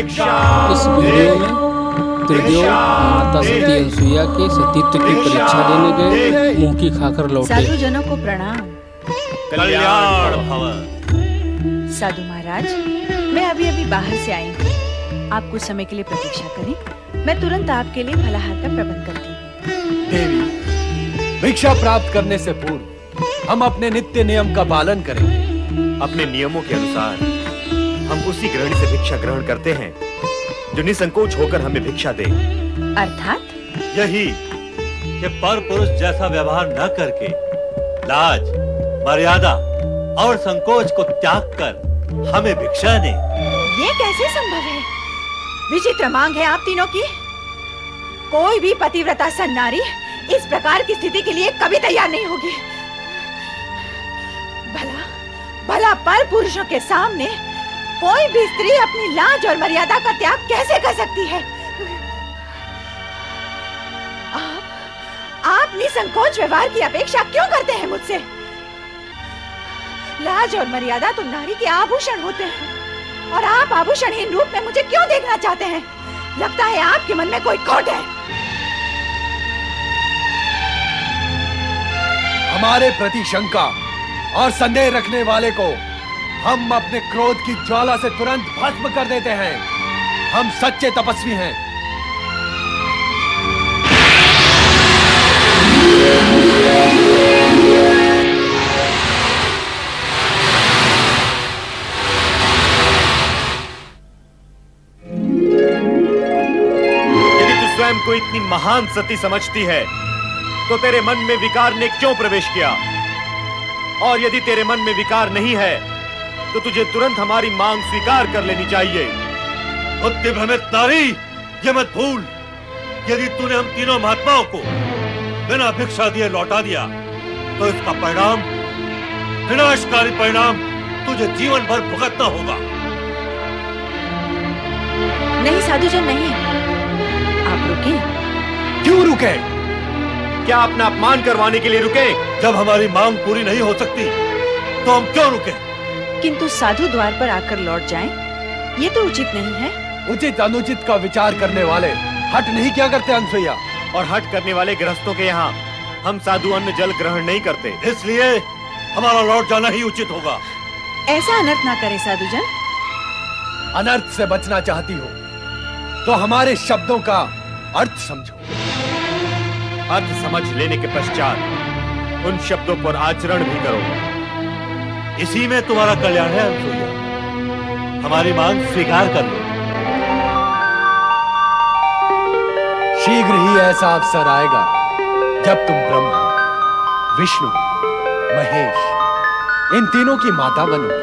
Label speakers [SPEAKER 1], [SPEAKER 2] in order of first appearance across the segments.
[SPEAKER 1] इस वीडियो में त्रिदेव माता सती अनसुईया के सतीत्व की परीक्षा देने गए मुंह की खाकर लौटे।
[SPEAKER 2] साधु जनों को प्रणाम।
[SPEAKER 3] कल्याण भव।
[SPEAKER 2] साधु महाराज, मैं अभी अभी बाहर से आई हूँ। आप कुछ समय के लिए प्रतीक्षा करें, मैं तुरंत आपके लिए फलाहार का प्रबंध करती हूँ।
[SPEAKER 4] देवी, भिक्षा प्राप्त करने से पूर्व हम अपने नित्य नियम का पालन करेंगे।
[SPEAKER 3] अपने नियमों के अनुसार हम उसी गृहिणी से भिक्षा ग्रहण करते हैं जो निसंकोच होकर हमें भिक्षा दे।
[SPEAKER 2] अर्थात
[SPEAKER 5] यही कि पर पुरुष जैसा व्यवहार न करके लाज, मर्यादा और संकोच को त्याग कर हमें भिक्षा दे।
[SPEAKER 2] ये कैसे संभव है? विचित्र मांग है आप तीनों की। कोई भी पतिव्रता सन्नारी इस प्रकार की स्थिति के लिए कभी तैयार नहीं होगी। भला पर पुरुषों के सामने कोई भी स्त्री अपनी लाज और मर्यादा का त्याग कैसे कर सकती है? आप निसंकोच व्यवहार की अपेक्षा क्यों करते हैं मुझसे? लाज और मर्यादा तो नारी के आभूषण होते हैं, और आप आभूषणहीन रूप में मुझे क्यों देखना चाहते हैं? लगता है आपके मन में कोई खोट है।
[SPEAKER 4] हमारे प्रति शंका और संदेह रखने वाले को हम अपने क्रोध की ज्वाला से तुरंत भस्म कर देते हैं। हम सच्चे तपस्वी हैं।
[SPEAKER 3] यदि तू स्वयं को इतनी महान सती समझती है तो तेरे मन में विकार ने क्यों प्रवेश किया? और यदि तेरे मन में विकार नहीं है तो तुझे तुरंत हमारी मांग स्वीकार कर लेनी चाहिए।
[SPEAKER 5] बुद्धि भ्रमित नारी, ये मत भूल, यदि तूने हम तीनों महात्माओं को बिना भिक्षा दिए लौटा दिया तो इसका परिणाम, विनाशकारी परिणाम तुझे जीवन भर भुगतना होगा।
[SPEAKER 2] नहीं साधुजन, नहीं। आप रुके।
[SPEAKER 4] क्यों रुके?
[SPEAKER 3] क्या अपना अपमान करवाने के लिए रुके?
[SPEAKER 5] जब हमारी मांग पूरी नहीं हो सकती तो हम क्यों रुके?
[SPEAKER 2] किंतु साधु द्वार पर आकर लौट जाएं, ये तो उचित नहीं है।
[SPEAKER 4] उचित अनुचित का विचार करने वाले हट नहीं क्या करते अनसुईया?
[SPEAKER 3] और हट करने वाले गृहस्थों के यहाँ हम साधु अन्न जल ग्रहण नहीं करते,
[SPEAKER 5] इसलिए हमारा लौट जाना ही उचित होगा।
[SPEAKER 2] ऐसा अनर्थ ना करे साधुजन।
[SPEAKER 4] अनर्थ से बचना चाहती हो तो हमारे शब्दों का अर्थ समझो।
[SPEAKER 3] अर्थ समझ लेने के पश्चात उन शब्दों पर आचरण भी करो।
[SPEAKER 5] इसी में तुम्हारा कल्याण है अनसुईया। हमारी मांग स्वीकार कर लो।
[SPEAKER 4] शीघ्र ही ऐसा अवसर आएगा जब तुम ब्रह्मा, विष्णु, महेश इन तीनों की माता बनोगी।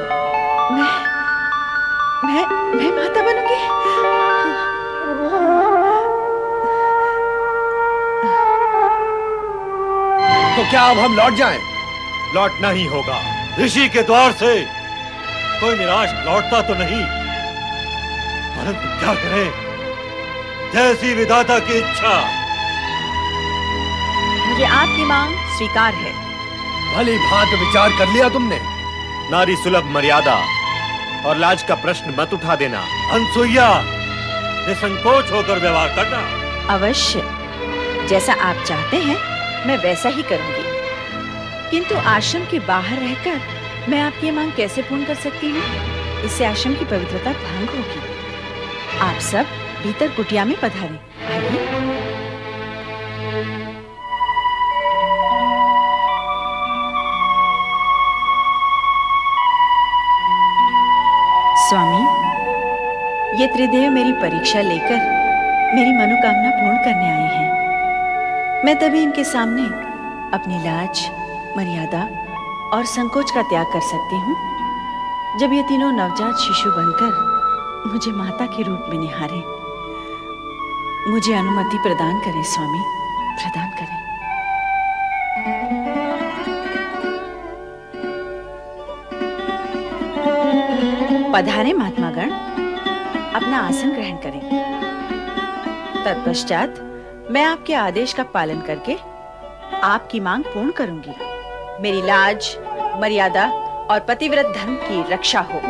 [SPEAKER 2] मैं माता बनूंगी?
[SPEAKER 4] तो क्या अब हम लौट जाएं?
[SPEAKER 3] लौटना ही होगा।
[SPEAKER 5] ऋषि के द्वार से कोई निराश लौटता तो नहीं, परंतु क्या करें, जैसी विधाता की इच्छा।
[SPEAKER 2] मुझे आपकी मांग स्वीकार है।
[SPEAKER 4] भली भांति विचार कर लिया तुमने?
[SPEAKER 3] नारी सुलभ मर्यादा और लाज का प्रश्न मत उठा देना।
[SPEAKER 5] अनसुईया, निसंकोच होकर व्यवहार करना।
[SPEAKER 2] अवश्य, जैसा आप चाहते हैं मैं वैसा ही करूंगी। किंतु आश्रम के बाहर रहकर मैं आपकी मांग कैसे पूर्ण कर सकती हूँ? इससे आश्रम की पवित्रता भंग होगी। आप सब भीतर कुटिया में पधारें। आइए। स्वामी, ये त्रिदेव मेरी परीक्षा लेकर मेरी मनोकामना पूर्ण करने आए हैं। मैं तभी इनके सामने अपनी लाज, मर्यादा और संकोच का त्याग कर सकती हूँ जब ये तीनों नवजात शिशु बनकर मुझे माता के रूप में निहारें। मुझे अनुमति प्रदान करें स्वामी, प्रदान करें। पधारें महात्मागण, अपना आसन ग्रहण करें। तत्पश्चात मैं आपके आदेश का पालन करके आपकी मांग पूर्ण करूंगी। मेरी लाज, मर्यादा और पतिव्रत धर्म की रक्षा हो।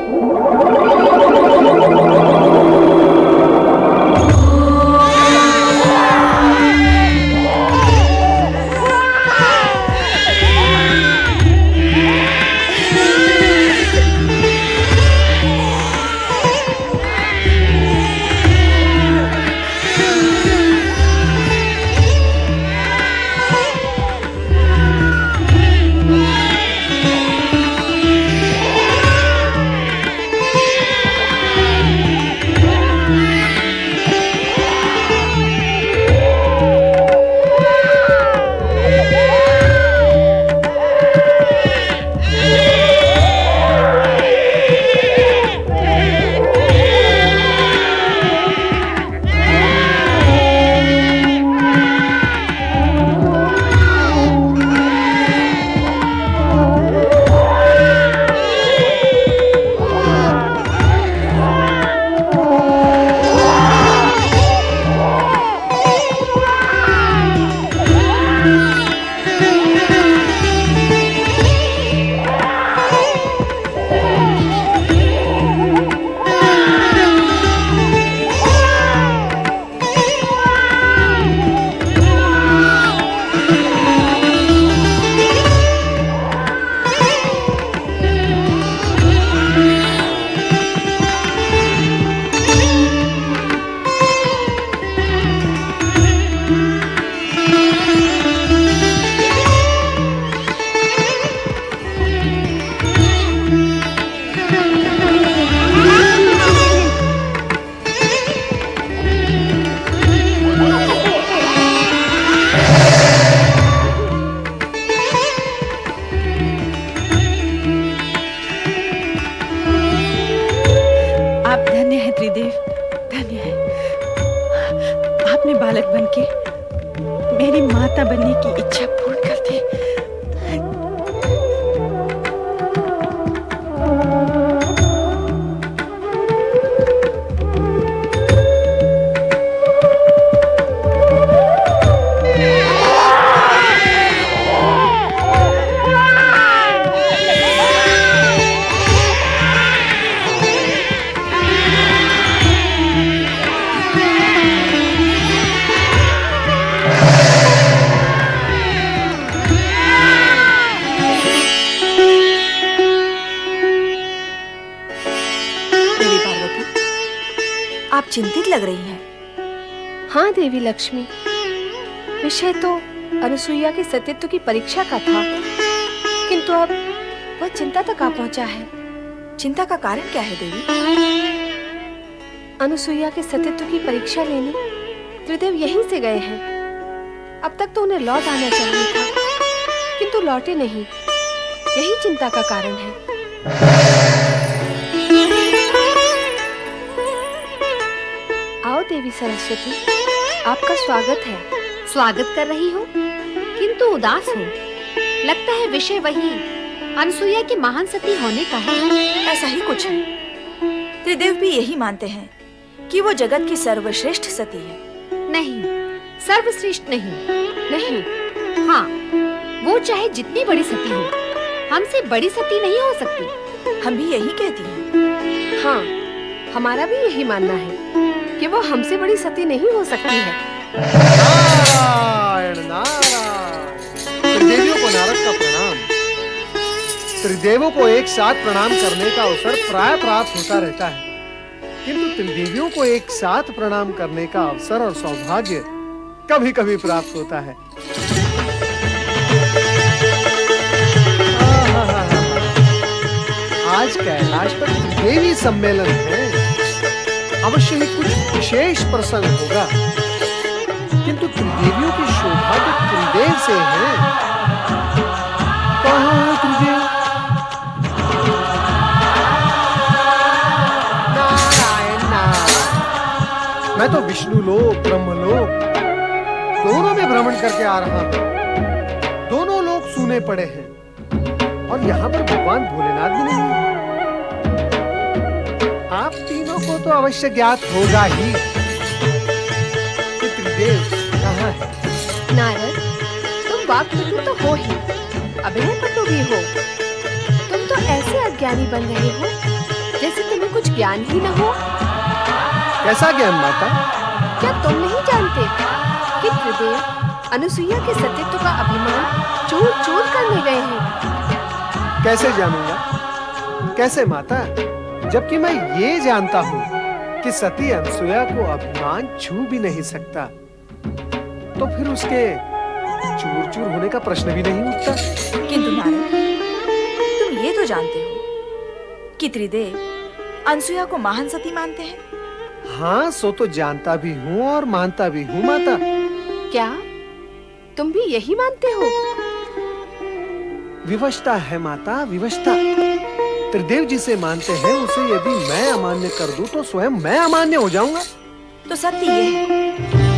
[SPEAKER 2] धन्य है। आपने बालक बन के मेरी माता बनने की इच्छा पूर्ण कर दी।
[SPEAKER 6] आप चिंतित लग रही हैं।
[SPEAKER 7] हाँ देवी लक्ष्मी, विषय तो अनुसुईया के सतीत्व की परीक्षा का था, किंतु अब वह चिंता तक आ पहुंचा है।
[SPEAKER 6] चिंता का कारण क्या है देवी?
[SPEAKER 7] अनुसुईया के सतीत्व की परीक्षा लेने त्रिदेव यहीं से गए हैं। अब तक तो उन्हें लौट आना चाहिए था, किंतु लौटे नहीं। यही चिंता का कारण है। आओ देवी सरस्वती, आपका स्वागत है।
[SPEAKER 8] स्वागत कर रही हो, किंतु उदास हो। लगता है विषय वही अनुसुईया की महान सती होने का है।
[SPEAKER 6] ऐसा ही कुछ है। त्रिदेव भी यही मानते हैं कि वो जगत की सर्वश्रेष्ठ सती है।
[SPEAKER 8] नहीं, सर्वश्रेष्ठ नहीं। हाँ, वो चाहे जितनी बड़ी सती हो, हमसे बड़ी सती नहीं हो सकती।
[SPEAKER 6] हम भी यही कहती हैं।
[SPEAKER 7] हाँ, हमारा भी यही मानना है कि वो हमसे बड़ी सती नहीं हो सकती है।
[SPEAKER 4] नारायण नारायण। त्रिदेवियों को नारद का प्रणाम। त्रिदेवों को एक साथ प्रणाम करने का अवसर प्राय प्राप्त होता रहता है, किंतु त्रिदेवियों को एक साथ प्रणाम करने का अवसर और सौभाग्य कभी कभी प्राप्त होता है। आज कैलाश पर त्रिदेवी सम्मेलन है। अवश्य ही कुछ विशेष प्रसंग होगा, किंतु त्रिदेवियों की शोभा तो त्रिदेव से है। कहाँ है त्रिदेव? नारायण नारायण। मैं तो विष्णु लोक ब्रह्म लोक दोनों में भ्रमण करके आ रहा हूँ। दोनों लोग सूने पड़े हैं और यहाँ पर भगवान भोलेनाथ भी नहीं है। आप तीनों को तो अवश्य ज्ञात होगा ही कि त्रिदेव कहाँ है।
[SPEAKER 7] नारद, तुम वाक्पटु तो हो ही, अभिनय पटु भी हो। तुम तो ऐसे अज्ञानी बन रहे हो जैसे तुम्हें कुछ ज्ञान ही न हो।
[SPEAKER 4] कैसा ज्ञान माता?
[SPEAKER 7] क्या तुम नहीं जानते कि त्रिदेव अनुसुईया के सतीत्व का अभिमान चूर चूर करने गए हैं?
[SPEAKER 4] कैसे जानूंगा? कैसे माता? जबकि मैं ये जानता हूँ कि सती अनुसुईया को अभिमान छू भी नहीं सकता, तो फिर उसके चूर चूर होने का प्रश्न भी नहीं उठता।
[SPEAKER 6] किंतु नारद, तुम ये तो जानते हो कि त्रिदेव अनुसुईया को महान सती मानते हैं।
[SPEAKER 4] हाँ, सो तो जानता भी हूँ और मानता भी हूँ माता।
[SPEAKER 7] क्या तुम भी यही मानते हो?
[SPEAKER 4] विवशता है माता, विवशता। त्रिदेव जिसे मानते हैं उसे यदि मैं अमान्य कर दूं तो स्वयं मैं अमान्य हो जाऊंगा।
[SPEAKER 6] तो सत्य ये है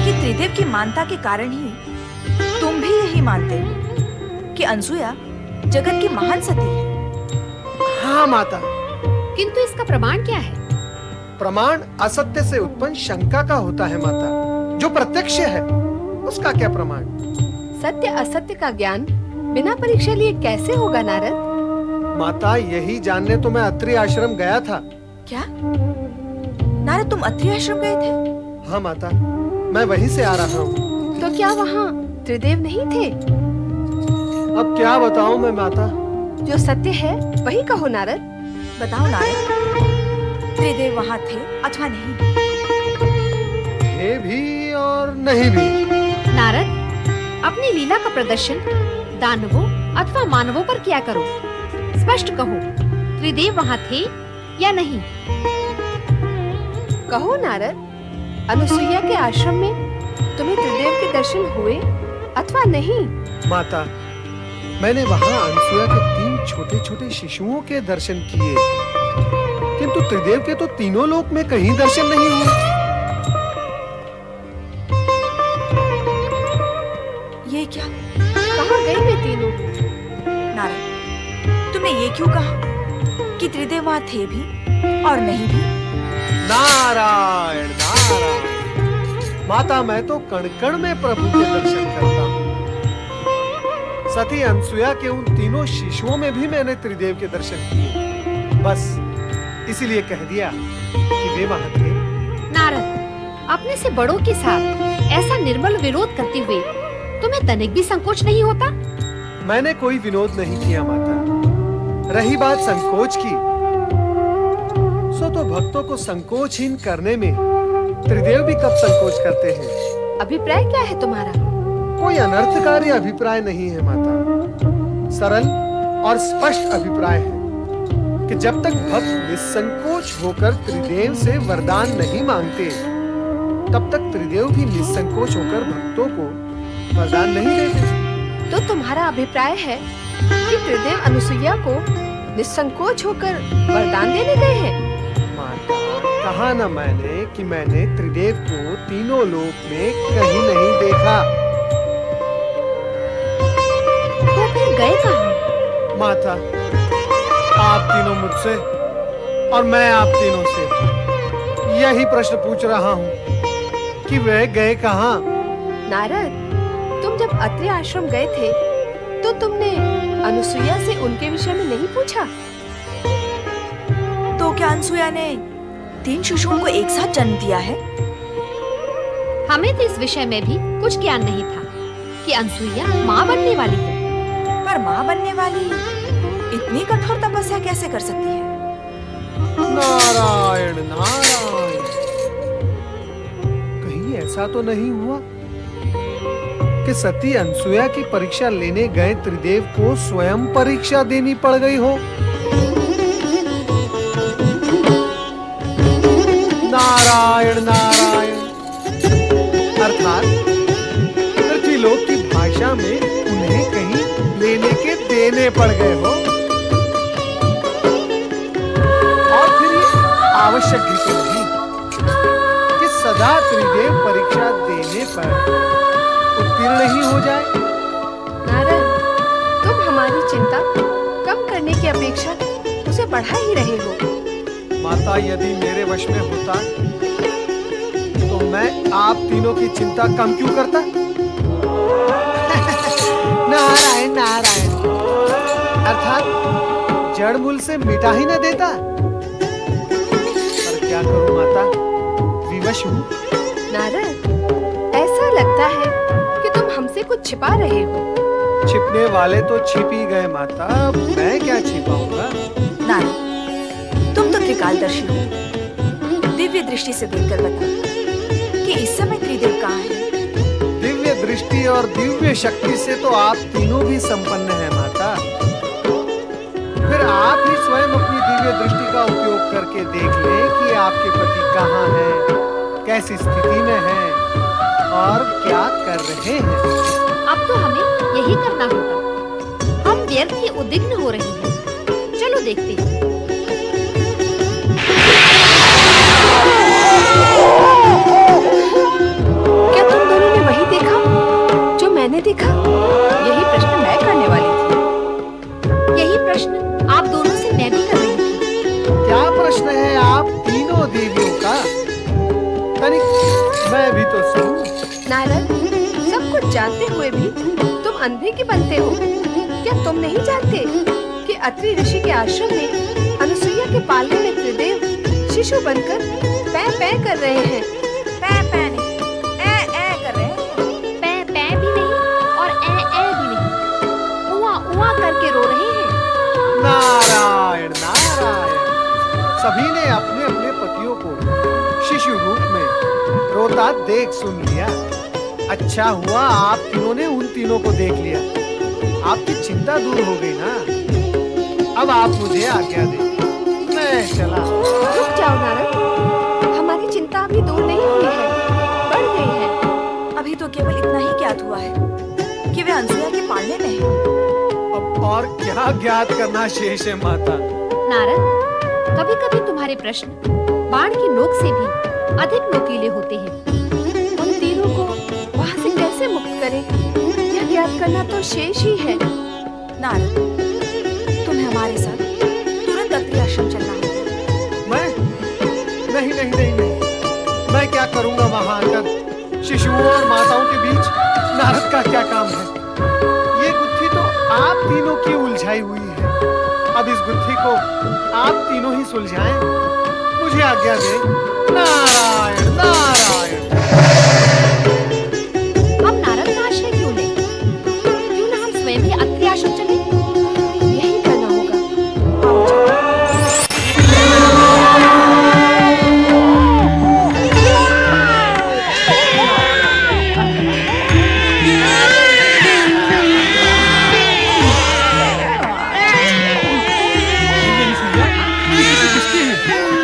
[SPEAKER 6] कि त्रिदेव की मानता के कारण ही तुम भी यही मानते हो कि अनुसुईया जगत की महान सती है।
[SPEAKER 4] हाँ माता।
[SPEAKER 8] किंतु इसका प्रमाण क्या है?
[SPEAKER 4] प्रमाण असत्य से उत्पन्न शंका का होता है माता। जो प्रत्यक्ष है उसका क्या प्रमाण?
[SPEAKER 7] सत्य असत्य का ज्ञान बिना परीक्षा लिए कैसे होगा नारद?
[SPEAKER 4] माता, यही जानने तो मैं अत्रि आश्रम गया था।
[SPEAKER 6] क्या नारद, तुम अत्रि आश्रम गए थे?
[SPEAKER 4] हाँ माता, मैं वहीं से आ रहा हूँ।
[SPEAKER 7] तो क्या वहाँ त्रिदेव नहीं थे?
[SPEAKER 4] अब क्या बताऊँ मैं माता?
[SPEAKER 7] जो सत्य है वही कहो नारद।
[SPEAKER 6] बताओ नारद, त्रिदेव वहाँ थे अथवा नहीं?
[SPEAKER 4] थे भी और नहीं भी।
[SPEAKER 8] नारद, अपनी लीला का प्रदर्शन दानवों अथवा मानवों पर किया करो। स्पष्ट कहो, त्रिदेव वहाँ थे या नहीं?
[SPEAKER 7] कहो नारद, अनुसुईया के आश्रम में तुम्हें त्रिदेव के दर्शन हुए अथवा नहीं?
[SPEAKER 4] माता, मैंने वहाँ अनुसुईया के 3 छोटे छोटे शिशुओं के दर्शन किए, किंतु त्रिदेव के तो तीनों लोक में कहीं दर्शन नहीं हुए।
[SPEAKER 6] वहाँ थे भी और नहीं भी।
[SPEAKER 4] नारायण नारायण। माता, मैं तो कण कण में प्रभु के दर्शन करता हूँ। सती अनसुया के उन तीनों शिशुओं में भी मैंने त्रिदेव के दर्शन किए। बस इसीलिए कह दिया कि वे वहां थे।
[SPEAKER 8] नारद, अपने से बड़ों के साथ ऐसा निर्मल विरोध करते हुए तुम्हें तनिक भी संकोच नहीं होता?
[SPEAKER 4] मैंने कोई विनोद नहीं किया माता। रही बात संकोच की, सो तो भक्तों को संकोचहीन करने में त्रिदेव भी कब संकोच करते हैं।
[SPEAKER 7] अभिप्राय क्या है तुम्हारा?
[SPEAKER 4] कोई अनर्थकारी अभिप्राय नहीं है माता। सरल और स्पष्ट अभिप्राय है कि जब तक भक्त निसंकोच होकर त्रिदेव से वरदान नहीं मांगते, तब तक त्रिदेव भी निसंकोच होकर भक्तों को वरदान नहीं देते।
[SPEAKER 7] तो तुम्हारा अभिप्राय है कि त्रिदेव अनुसुईया को निसंकोच होकर वरदान देने गए हैं?
[SPEAKER 4] माता, कहा न मैंने कि मैंने त्रिदेव को तीनों लोक में कहीं नहीं देखा।
[SPEAKER 8] तो फिर गए कहाँ?
[SPEAKER 4] माता, आप तीनों मुझसे और मैं आप तीनों से यही प्रश्न पूछ रहा हूँ कि वे गए कहाँ।
[SPEAKER 7] नारद, तुम जब अत्रि आश्रम गए थे तो तुमने अनुसुईया से उनके विषय में नहीं पूछा?
[SPEAKER 6] तो क्या अनसुया ने 3 शिशुओं को एक साथ जन्म दिया है?
[SPEAKER 8] हमें तो इस विषय में भी कुछ ज्ञान नहीं था कि अनसुईया माँ बनने वाली है।
[SPEAKER 6] पर माँ बनने वाली इतनी कठोर तपस्या कैसे कर सकती है?
[SPEAKER 4] नारायण नारायण। कहीं ऐसा तो नहीं हुआ कि सती अनसुया की परीक्षा लेने गए त्रिदेव को स्वयं परीक्षा देनी पड़ गई हो? नारायण नारायण। अर्थात पृथ्वीलोक की भाषा में उन्हें कहीं लेने के देने पड़ गए हो। और फिर ये आवश्यक भी तो नहीं कि सदा त्रिदेव परीक्षा देने पर उत्तीर्ण ही हो जाए।
[SPEAKER 7] नारद, तुम हमारी चिंता कम करने की अपेक्षा उसे बढ़ा ही रहे हो।
[SPEAKER 4] माता, यदि मेरे वश में होता तो मैं आप तीनों की चिंता कम क्यों करता? नारायण नारायण। अर्थात जड़ मूल से मिटा ही न देता। पर क्या करूं माता, विवश हूं।
[SPEAKER 7] नारद, ऐसा लगता है कि तुम हमसे कुछ छिपा रहे हो।
[SPEAKER 4] छिपने वाले तो छिप ही गए माता, अब मैं क्या छिपाऊंगा।
[SPEAKER 6] नारद, तुम तो त्रिकालदर्शी हो। दिव्य दृष्टि से देखकर बता कि इस समय त्रिदेव कहाँ है?
[SPEAKER 4] दिव्य दृष्टि और दिव्य शक्ति से तो आप तीनों भी संपन्न हैं माता। फिर आप ही स्वयं अपनी दिव्य दृष्टि का उपयोग करके देख लें कि आपके पति कहाँ हैं, कैसी स्थिति में हैं और क्या कर रहे हैं।
[SPEAKER 8] अब तो हमें यही करना होगा। हम व्यर्थ ही उद्विग्न हो रहे हैं। चलो देखते हैं।
[SPEAKER 7] क्या तुम दोनों ने वही देखा जो मैंने देखा?
[SPEAKER 6] यही प्रश्न मैं करने वाली थी।
[SPEAKER 8] यही प्रश्न आप दोनों से मैं भी कर रही थी।
[SPEAKER 4] क्या प्रश्न है आप तीनों देवियों का? तनिक मैं भी तो सुनूं।
[SPEAKER 7] नारद, सब कुछ जानते हुए भी तुम अंधे की बनते हो। क्या तुम नहीं जानते कि अत्रि ऋषि के आश्रम में अनुसुईया के पालने में त्रिदेव शिशु बनकर पै पै कर रहे हैं?
[SPEAKER 6] पै पै नहीं, ए कर रहे हैं।
[SPEAKER 8] पै पै भी नहीं और ए भी नहीं, उआ उआ करके रो रहे हैं।
[SPEAKER 4] नारायण नारायण। सभी ने अपने अपने पतियों को शिशु रूप में रोता देख सुन लिया। अच्छा हुआ आप तीनों ने उन तीनों को देख लिया। आपकी चिंता दूर हो गई ना। अब आप मुझे आज्ञा दें, मैं चला।
[SPEAKER 7] रुक जाओ नारद, हमारी चिंता अभी दूर नहीं हुई है, बढ़ गई है।
[SPEAKER 6] अभी तो केवल इतना ही ज्ञात हुआ है कि वे अनसुया के पालने में हैं।
[SPEAKER 4] अब और क्या ज्ञात करना शेष है माता।
[SPEAKER 8] नारद, कभी कभी तुम्हारे प्रश्न बाण की नोक से भी अधिक नोकीले होते हैं।
[SPEAKER 7] उन तीनों को वहाँ से कैसे मुक्त करें, यह ज्ञात करना तो शेष ही है।
[SPEAKER 6] नारद, तुम्हें हमारे साथ तुरंत अत्रि आश्रम चलना होगा।
[SPEAKER 4] नहीं नहीं नहीं, मैं क्या करूंगा वहां आकर? शिशुओं और माताओं के बीच नारद का क्या काम है? ये गुत्थी तो आप तीनों की उलझाई हुई है। अब इस गुत्थी को आप तीनों ही सुलझाएं। मुझे आज्ञा दे। नारायण नारायण।
[SPEAKER 8] हम नारद का आश्रय क्यों ले? क्यों ना हम स्वयं ही अत्रि आश्रम चले?
[SPEAKER 7] यही करना होगा।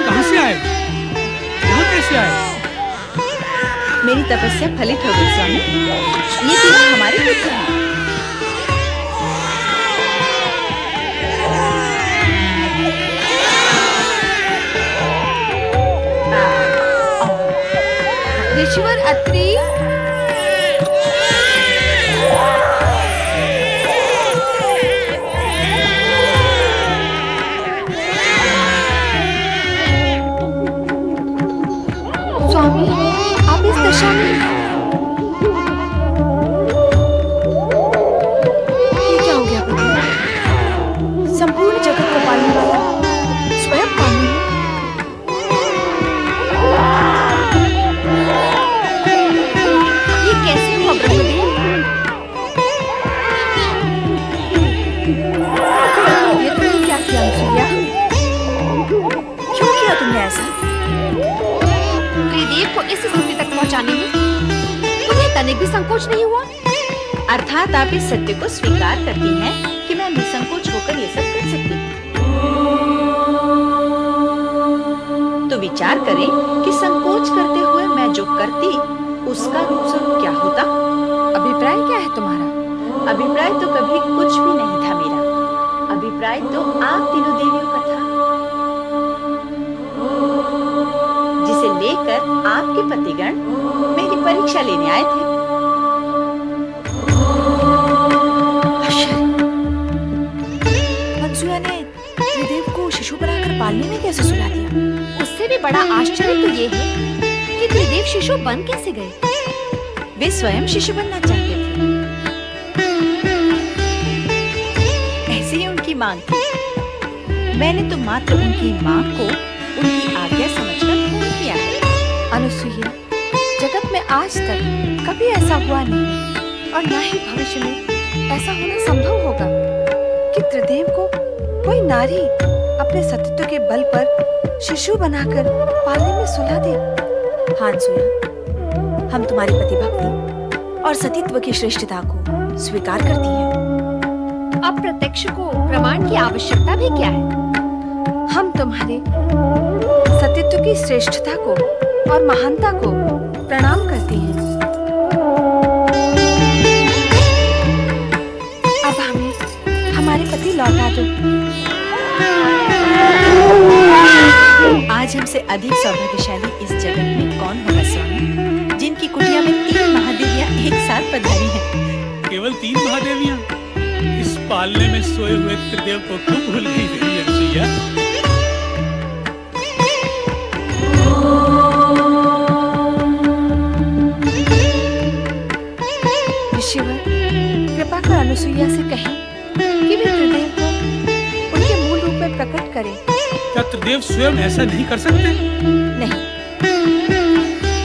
[SPEAKER 1] कहाँ से आए? यहाँ कैसे आए?
[SPEAKER 2] मेरी तपस्या फलित हो गई स्वामी। ये तीनों हमारे पुत्र हैं।
[SPEAKER 8] ऋषिवर अत्रि,
[SPEAKER 7] स्वामी, आप इस दशा में ये क्या हो गया प्रभु?
[SPEAKER 2] संपूर्ण जगत को पालने वाला स्वयं पानी में
[SPEAKER 8] ये कैसे हुआ ब्रह्मदेव?
[SPEAKER 2] ये तुमने क्या किया अनुसुईया? क्यों किया तुमने ऐसा?
[SPEAKER 8] त्रिदेव को इस स्थिति तक पहुंचाने में तुम्हें तनिक भी संकोच नहीं हुआ?
[SPEAKER 2] अर्थात आप इस सत्य को स्वीकार करती हैं कि मैं निसंकोच होकर ये सब कर सकती हूँ। तो विचार करें कि संकोच करते हुए मैं जो करती उसका रूप स्वरूप क्या होता।
[SPEAKER 7] अभिप्राय क्या है तुम्हारा?
[SPEAKER 2] अभिप्राय तो कभी कुछ भी नहीं था मेरा। अभिप्राय तो आप तीनों देवियों का था, जिसे लेकर आपके पतिगण मेरी परीक्षा लेने आए थे।
[SPEAKER 6] अनसुया ने त्रिदेव को शिशु बनाकर पालने में कैसे सुला दिया?
[SPEAKER 8] उससे भी बड़ा आश्चर्य तो ये है कि त्रिदेव शिशु बन कैसे गए?
[SPEAKER 2] वे स्वयं शिशु बनना चाहते थे। ऐसी ही उनकी मांग थी। मैंने तो मात्र उनकी मांग को उनकी आज्ञा समझकर पूर्ण किया है।
[SPEAKER 7] अनुसुईया, जगत में आज तक कभी ऐसा हुआ नहीं और ना ही भविष्य में ऐसा होना संभव होगा कि त्रिदेव को कोई नारी अपने सतीत्व के बल पर शिशु बनाकर पालने में सुला दे।
[SPEAKER 6] हाँ अनसुया, हम तुम्हारी पतिभक्ति और सतीत्व की श्रेष्ठता को स्वीकार करती हैं।
[SPEAKER 8] अप्रत्यक्ष को प्रमाण की आवश्यकता भी क्या है?
[SPEAKER 7] हम तुम्हारे सतीत्व की श्रेष्ठता को और महानता को प्रणाम करती हैं। अब हमें हमारे पति लौटा दो।
[SPEAKER 2] आज हमसे अधिक सौभाग्यशाली इस जगत में कौन होगा स्वामी, जिनकी कुटिया में 3 महादेवियां एक साथ पधारी हैं।
[SPEAKER 1] केवल 3 महादेवियां? इस पालने में सोए हुए त्रिदेव को क्यों भूल गई देवी अनुसुईया?
[SPEAKER 7] ऋषिवर, कृपा कर अनुसुईया से कहें कि वे त्रिदेव को उनके मूल रूप में प्रकट करें।
[SPEAKER 1] क्या त्रिदेव स्वयं ऐसा नहीं कर सकते?
[SPEAKER 6] नहीं,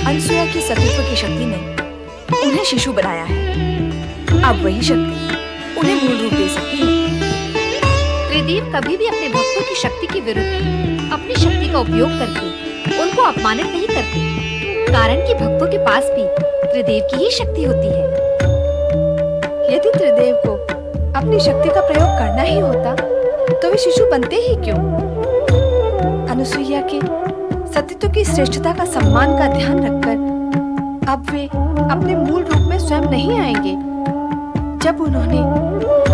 [SPEAKER 6] अनसुया की सतीत्व की शक्ति ने उन्हें शिशु बनाया है। अब वही शक्ति उन्हें मूल रूप दे सकती है।
[SPEAKER 8] त्रिदेव कभी भी अपने भक्तों की शक्ति के विरुद्ध अपनी शक्ति का उपयोग करके उनको अपमानित नहीं करते, कारण कि भक्तों के पास भी त्रिदेव की ही शक्ति होती है।
[SPEAKER 7] यदि त्रिदेव को अपनी शक्ति का प्रयोग करना ही होता तो वे शिशु बनते ही क्यों? अनुसुईया के सतीत्व की श्रेष्ठता का सम्मान का ध्यान रखकर अब वे अपने मूल रूप में स्वयं नहीं आएंगे। जब उन्होंने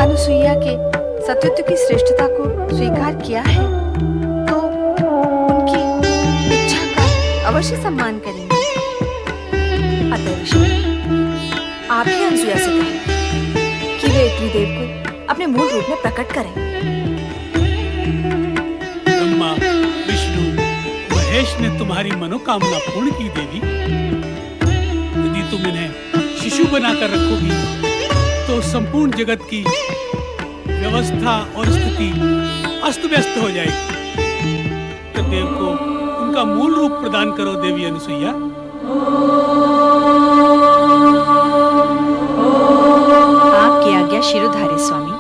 [SPEAKER 7] अनुसुईया के सतीत्व की श्रेष्ठता को स्वीकार किया है तो उनकी इच्छा का अवश्य सम्मान करेंगे।
[SPEAKER 6] अतः ऋषि, आप ही अनसुया से कहें कि वे त्रिदेव को अपने मूल रूप में प्रकट करें।
[SPEAKER 1] ब्रह्मा, विष्णु,
[SPEAKER 9] महेश ने तुम्हारी मनोकामना पूर्ण की देवी। यदि तुम इन्हें शिशु बनाकर रखोगी तो संपूर्ण जगत की व्यवस्था और स्थिति अस्त व्यस्त हो जाएगी। त्रिदेव को उनका मूल रूप प्रदान करो देवी अनुसुईया।
[SPEAKER 2] आपकी आज्ञा शिरोधार्य स्वामी।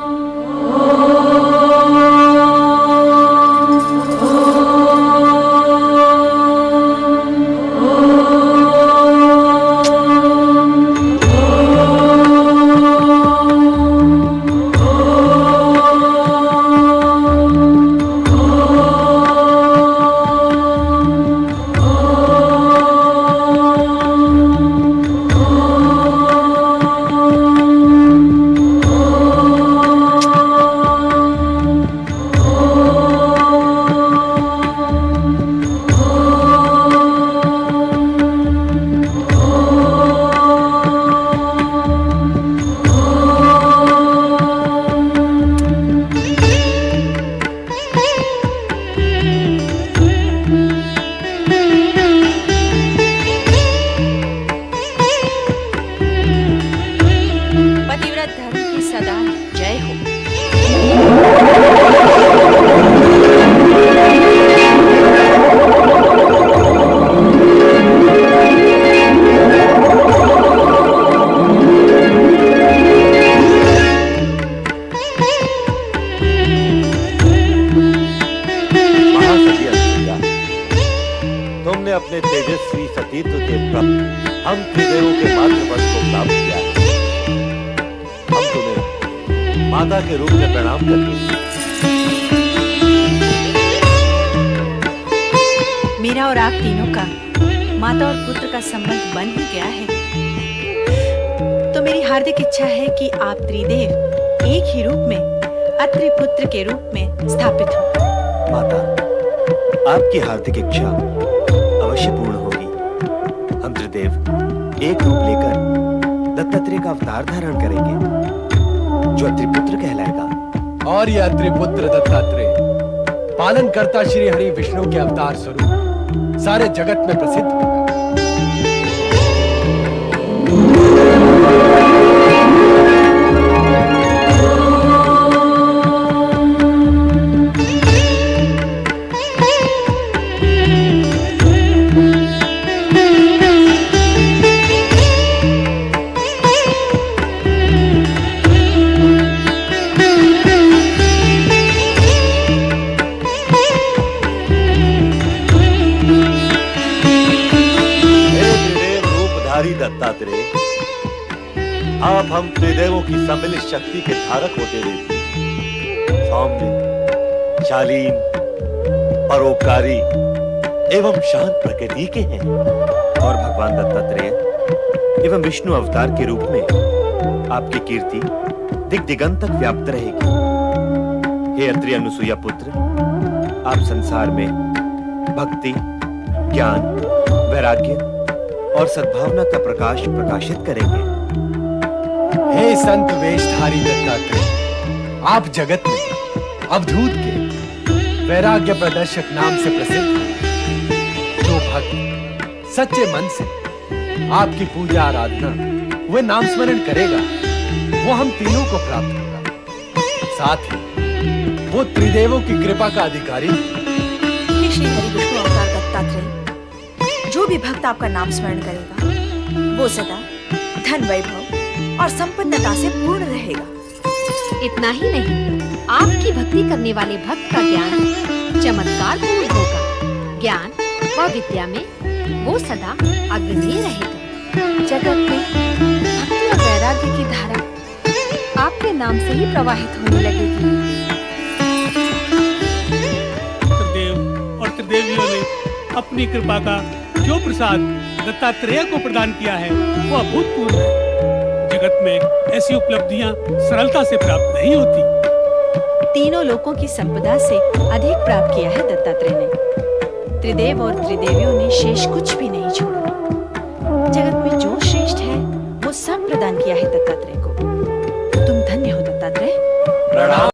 [SPEAKER 2] पतिव्रत धर्म की सदा जय हो।
[SPEAKER 3] महासती अनुसुईया, तुमने अपने तेजस्वी सतीत्व के प्रति हम त्रिदेवों के मातृपद को प्राप्त किया है। हम तुम्हें माता के रूप में प्रणाम करते हैं।
[SPEAKER 2] मेरा और आप तीनों का माता और पुत्र का संबंध बन ही गया है, तो मेरी हार्दिक इच्छा है कि आप त्रिदेव एक ही रूप में अत्रि पुत्र के रूप में स्थापित हो।
[SPEAKER 3] माता, आपकी हार्दिक इच्छा अवश्य पूर्ण होगी। हम त्रिदेव एक रूप लेकर दत्तात्रेय का अवतार धारण करेंगे, जो त्रिपुत्र कहलाएगा।
[SPEAKER 10] और यह त्रिपुत्र दत्तात्रेय पालनकर्ता श्री हरि विष्णु के अवतार स्वरूप सारे जगत में प्रसिद्ध होगा।
[SPEAKER 3] दत्तात्रेय, आप हम त्रिदेवों की सम्मिलित शक्ति के धारक होते देवी। सौम्य, शालीन, परोपकारी एवं शांत प्रकृति के हैं। और भगवान दत्तात्रेय एवं विष्णु अवतार के रूप में आपकी कीर्ति दिग दिगंत तक व्याप्त रहेगी। हे अत्रि अनुसुईया पुत्र, आप संसार में भक्ति, ज्ञान, वैराग्य और सद्भावना का प्रकाश प्रकाशित करेंगे।
[SPEAKER 10] हे संत वेशधारी दत्तात्रेय, आप जगत में अवधूत के वैराग्य प्रदर्शक नाम से प्रसिद्ध हैं। जो भक्त सच्चे मन से आपकी पूजा आराधना व नाम स्मरण करेगा, वो हम तीनों को प्राप्त होगा। साथ ही वो त्रिदेवों की कृपा का अधिकारी।
[SPEAKER 6] हे श्री हरि विष्णु अवतार दत्तात्रेय, जो भी भक्त आपका नाम स्मरण करेगा वो सदा धन, वैभव और संपन्नता से पूर्ण रहेगा।
[SPEAKER 8] इतना ही नहीं, आपकी भक्ति करने वाले भक्त का ज्ञान चमत्कार पूर्ण होगा। ज्ञान व विद्या में वो सदा अग्रणी रहेगा।
[SPEAKER 7] जगत में भक्ति और वैराग्य की धारा आपके नाम से ही प्रवाहित होने लगेगी।
[SPEAKER 9] त्रिदेव और त्रिदेवियों ने अपनी कृपा का जो प्रसाद दत्तात्रेय को प्रदान किया है वो अभूतपूर्व है। जगत में ऐसी उपलब्धियां सरलता से प्राप्त नहीं होती।
[SPEAKER 2] तीनों लोकों की संपदा से अधिक प्राप्त किया है दत्तात्रेय ने। त्रिदेव और त्रिदेवियों ने शेष कुछ भी नहीं छोड़ा। जगत में जो श्रेष्ठ है वो सब प्रदान किया है दत्तात्रेय को। तुम धन्य हो दत्तात्रेय।
[SPEAKER 10] प्रणाम।